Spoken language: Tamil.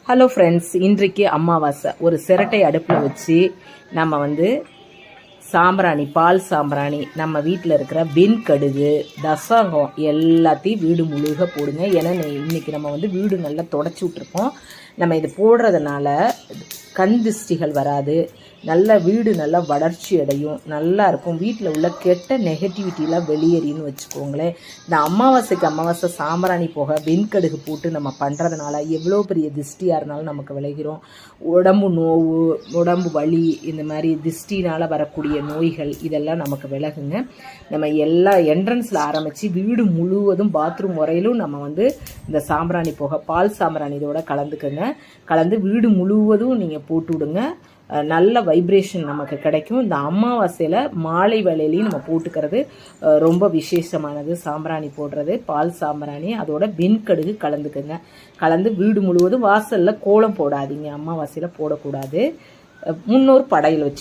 ஹலோ ஃப்ரெண்ட்ஸ், இன்றைக்கு அமாவாசை. ஒரு சிரட்டை அடுப்பில் வச்சு நம்ம சாம்பிராணி, பால் சாம்பிராணி, நம்ம வீட்டில் இருக்கிற வெண்கடுகு, தசகம் எல்லாத்தையும் வீடு முழுக போடுங்க. ஏன்னா இன்னைக்கு நம்ம வீடு நல்லா தொடச்சி விட்ருப்போம். நம்ம இது போடுறதுனால கண் திஷ்டிகள் வராது, நல்ல வீடு நல்லா வளர்ச்சி அடையும், நல்லா இருக்கும். வீட்டில் உள்ள கெட்ட நெகட்டிவிட்டிலாம் வெளியேறின்னு வச்சுக்கோங்களேன். இந்த அமாவாசை சாம்பிராணி போக வெண்கடுகு போட்டு நம்ம பண்ணுறதுனால எவ்வளோ பெரிய திஷ்டியாக இருந்தாலும் நமக்கு விளைகிறோம். உடம்பு நோவு, உடம்பு வலி, இந்த மாதிரி திஷ்டினால் வரக்கூடிய நோய்கள் இதெல்லாம் நமக்கு விலகுங்க. நம்ம எல்லா என்ட்ரன்ஸில் ஆரம்பித்து வீடு முழுவதும் பாத்ரூம் வரையிலும் நம்ம இந்த சாம்பிராணி போக, பால் சாம்பிராணி இதோட கலந்து வீடு முழுவதும் நீங்கள் போட்டு விடுங்க. நல்ல வைப்ரேஷன் நமக்கு கிடைக்கும். இந்த அமாவாசையில் மாலை வேலையிலையும் நம்ம போட்டுக்கிறது ரொம்ப விசேஷமானது. சாம்பிராணி போடுறது, பால் சாம்பிராணி, அதோட வெண்கடுகு கலந்து வீடு முழுவதும். வாசலில் கோலம் போடாதீங்க, அமாவாசையில் போடக்கூடாது. முன்னோர் படையில் வச்சு